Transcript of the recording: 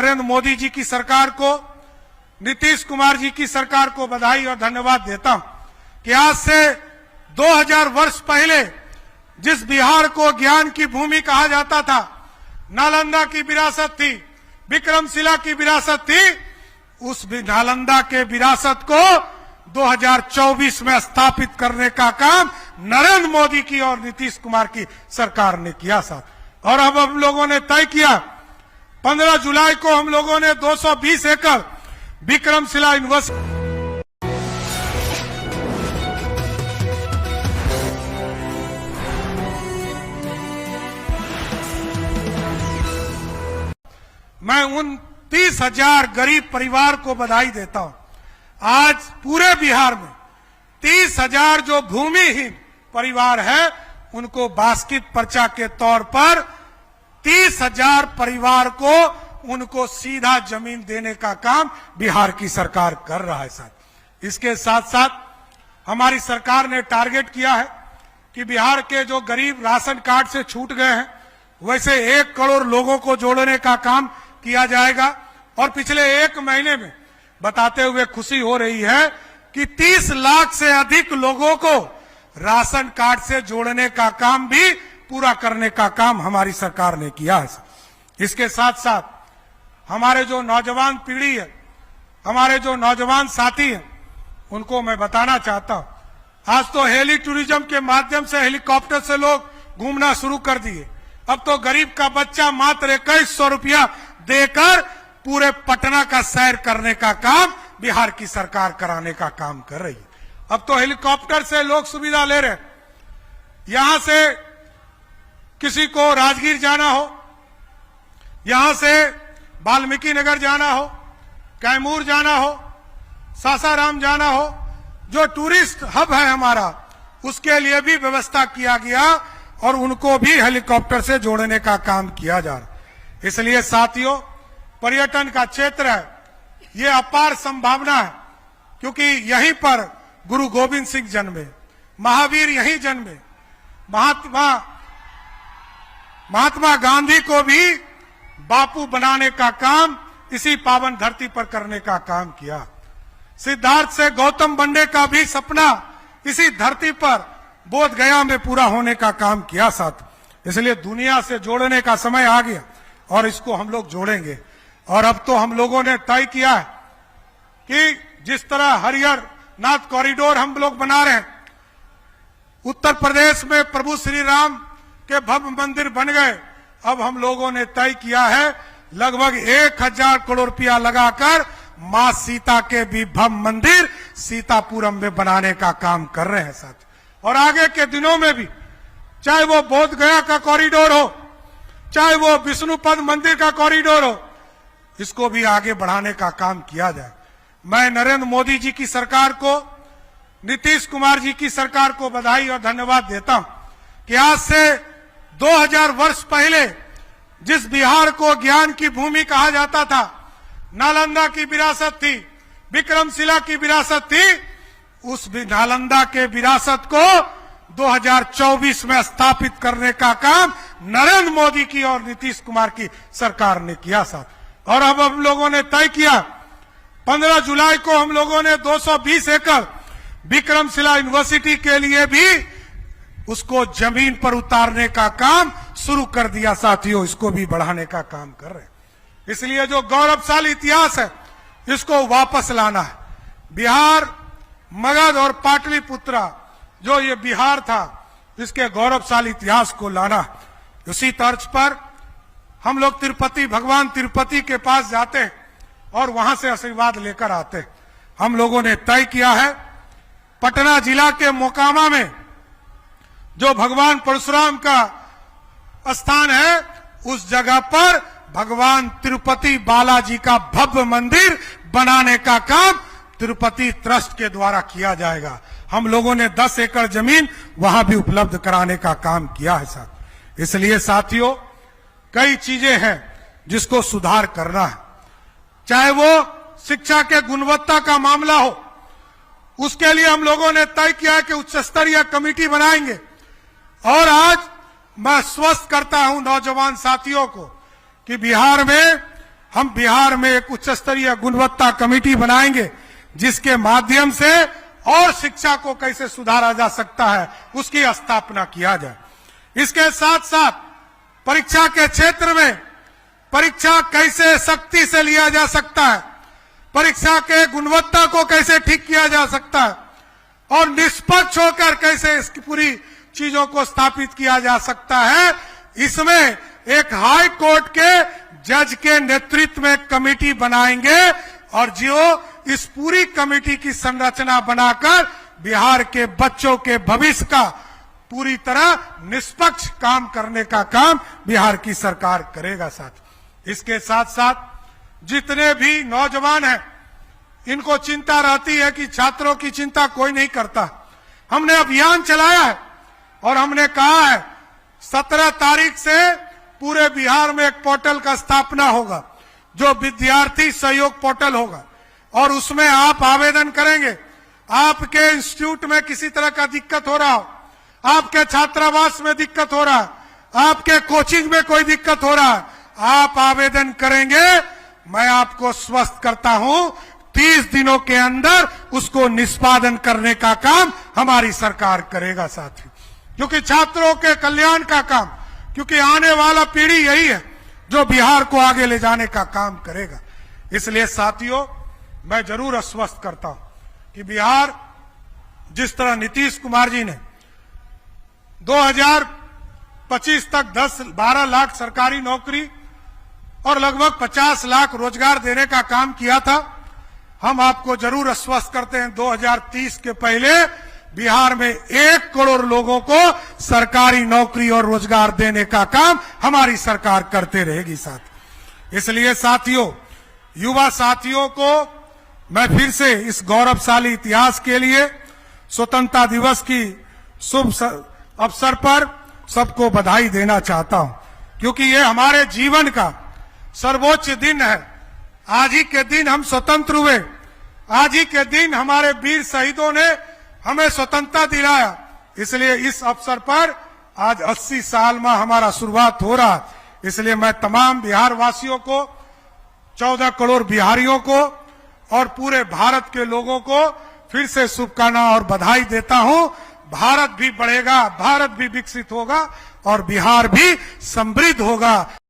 नरेंद्र मोदी जी की सरकार को, नीतीश कुमार जी की सरकार को बधाई और धन्यवाद देता हूं कि आज से 2000 वर्ष पहले जिस बिहार को ज्ञान की भूमि कहा जाता था, नालंदा की विरासत थी, विक्रमशिला की विरासत थी, उस नालंदा के विरासत को 2024 में स्थापित करने का काम नरेंद्र मोदी की और नीतीश कुमार की सरकार ने किया साथ। और अब हम लोगों ने तय किया 15 जुलाई को हम लोगों ने 220 एकड़ विक्रमशिला यूनिवर्सिटी मैं उन 30,000 गरीब परिवार को बधाई देता हूं। आज पूरे बिहार में 30,000 जो भूमिहीन परिवार है उनको बास्केट पर्चा के तौर पर 30,000 परिवार को उनको सीधा जमीन देने का काम बिहार की सरकार कर रहा है साथ। इसके साथ साथ हमारी सरकार ने टारगेट किया है कि बिहार के जो गरीब राशन कार्ड से छूट गए हैं वैसे 1 करोड़ लोगों को जोड़ने का काम किया जाएगा। और पिछले 1 महीने में बताते हुए खुशी हो रही है कि 30 लाख से अधिक लोगों को राशन कार्ड से जोड़ने का काम भी पूरा करने का काम हमारी सरकार ने किया है। इसके साथ साथ हमारे जो नौजवान पीढ़ी है, हमारे जो नौजवान साथी हैं, उनको मैं बताना चाहता हूं, आज तो हेली टूरिज्म के माध्यम से हेलीकॉप्टर से लोग घूमना शुरू कर दिए। अब तो गरीब का बच्चा मात्र 2100 रुपया देकर पूरे पटना का सैर करने का काम बिहार की सरकार कराने का काम कर रही है। अब तो हेलीकॉप्टर से लोग सुविधा ले रहे हैं। यहां से किसी को राजगीर जाना हो, यहां से वाल्मीकि नगर जाना हो, कैमूर जाना हो, सासाराम जाना हो, जो टूरिस्ट हब है हमारा, उसके लिए भी व्यवस्था किया गया और उनको भी हेलीकॉप्टर से जोड़ने का काम किया जा रहा है। इसलिए साथियों, पर्यटन का क्षेत्र है, ये अपार संभावना है, क्योंकि यहीं पर गुरु गोविंद सिंह जन्मे, महावीर यहीं जन्मे, महात्मा गांधी को भी बापू बनाने का काम इसी पावन धरती पर करने का काम किया। सिद्धार्थ से गौतम बनने का भी सपना इसी धरती पर बोध गया में पूरा होने का काम किया साथ। इसलिए दुनिया से जोड़ने का समय आ गया और इसको हम लोग जोड़ेंगे। और अब तो हम लोगों ने तय किया है कि जिस तरह हरिहर नाथ कॉरिडोर हम लोग बना रहे हैं, उत्तर प्रदेश में प्रभु श्री राम के भव्य मंदिर बन गए। अब हम लोगों ने तय किया है लगभग 1000 करोड़ रुपया लगाकर मां सीता के भी भव्य मंदिर सीतापुरम में बनाने का काम कर रहे हैं साथ। और आगे के दिनों में भी, चाहे वो बोध गया का कॉरिडोर हो, चाहे वो विष्णुपद मंदिर का कॉरिडोर हो, इसको भी आगे बढ़ाने का काम किया जाए। मैं नरेंद्र मोदी जी की सरकार को, नीतीश कुमार जी की सरकार को बधाई और धन्यवाद देता हूं कि आज से 2000 वर्ष पहले जिस बिहार को ज्ञान की भूमि कहा जाता था, नालंदा की विरासत थी, विक्रमशिला की विरासत थी, उस नालंदा के विरासत को 2024 में स्थापित करने का काम नरेंद्र मोदी की और नीतीश कुमार की सरकार ने किया साथ। और अब हम लोगों ने तय किया 15 जुलाई को हम लोगों ने 220 एकड़ विक्रमशिला यूनिवर्सिटी के लिए भी उसको जमीन पर उतारने का काम शुरू कर दिया साथियों। इसको भी बढ़ाने का काम कर रहे हैं। इसलिए जो गौरवशाली इतिहास है इसको वापस लाना है। बिहार, मगध और पाटलिपुत्रा जो ये बिहार था, इसके गौरवशाली इतिहास को लाना। उसी तर्ज पर हम लोग तिरुपति, भगवान तिरुपति के पास जाते हैं और वहां से आशीर्वाद लेकर आते हैं। हम लोगों ने तय किया है पटना जिला के मोकामा में जो भगवान परशुराम का स्थान है, उस जगह पर भगवान तिरुपति बालाजी का भव्य मंदिर बनाने का काम तिरुपति ट्रस्ट के द्वारा किया जाएगा। हम लोगों ने 10 एकड़ जमीन वहां भी उपलब्ध कराने का काम किया है साथ। इसलिए साथियों, कई चीजें हैं जिसको सुधार करना है। चाहे वो शिक्षा के गुणवत्ता का मामला हो, उसके लिए हम लोगों ने तय किया है कि उच्च स्तरीय कमेटी बनाएंगे। और आज मैं स्वस्थ करता हूं नौजवान साथियों को कि बिहार में हम बिहार में एक उच्च स्तरीय गुणवत्ता कमेटी बनाएंगे, जिसके माध्यम से और शिक्षा को कैसे सुधारा जा सकता है उसकी स्थापना किया जाए। इसके साथ साथ परीक्षा के क्षेत्र में परीक्षा कैसे सख्ती से लिया जा सकता है, परीक्षा के गुणवत्ता को कैसे ठीक किया जा सकता है और निष्पक्ष होकर कैसे इसकी पूरी चीजों को स्थापित किया जा सकता है, इसमें एक हाई कोर्ट के जज के नेतृत्व में कमेटी बनाएंगे और जो इस पूरी कमेटी की संरचना बनाकर बिहार के बच्चों के भविष्य का पूरी तरह निष्पक्ष काम करने का काम बिहार की सरकार करेगा। साथ इसके साथ साथ जितने भी नौजवान हैं, इनको चिंता रहती है कि छात्रों की चिंता कोई नहीं करता। हमने अभियान चलाया है और हमने कहा है 17 तारीख से पूरे बिहार में एक पोर्टल का स्थापना होगा, जो विद्यार्थी सहयोग पोर्टल होगा और उसमें आप आवेदन करेंगे। आपके इंस्टीट्यूट में किसी तरह का दिक्कत हो रहा हो, आपके छात्रावास में दिक्कत हो रहा है, आपके कोचिंग में कोई दिक्कत हो रहा है, आप आवेदन करेंगे। मैं आपको स्वस्थ करता हूं 30 दिनों के अंदर उसको निष्पादन करने का काम हमारी सरकार करेगा साथी, क्योंकि छात्रों के कल्याण का काम, क्योंकि आने वाला पीढ़ी यही है जो बिहार को आगे ले जाने का काम करेगा। इसलिए साथियों, मैं जरूर आश्वस्त करता हूं कि बिहार, जिस तरह नीतीश कुमार जी ने 2025 तक 10-12 लाख सरकारी नौकरी और लगभग 50 लाख रोजगार देने का काम किया था, हम आपको जरूर आश्वस्त करते हैं 2030 के पहले बिहार में 1 करोड़ लोगों को सरकारी नौकरी और रोजगार देने का काम हमारी सरकार करते रहेगी साथ। इसलिए साथियों, युवा साथियों को मैं फिर से इस गौरवशाली इतिहास के लिए स्वतंत्रता दिवस की शुभ अवसर पर सबको बधाई देना चाहता हूं, क्योंकि ये हमारे जीवन का सर्वोच्च दिन है। आज ही के दिन हम स्वतंत्र हुए, आज ही के दिन हमारे वीर शहीदों ने हमें स्वतंत्रता दिलाया। इसलिए इस अवसर पर आज 80 साल में हमारा शुरुआत हो रहा है। इसलिए मैं तमाम बिहार वासियों को, 14 करोड़ बिहारियों को और पूरे भारत के लोगों को फिर से शुभकामनाएं और बधाई देता हूं। भारत भी बढ़ेगा, भारत भी विकसित होगा और बिहार भी समृद्ध होगा।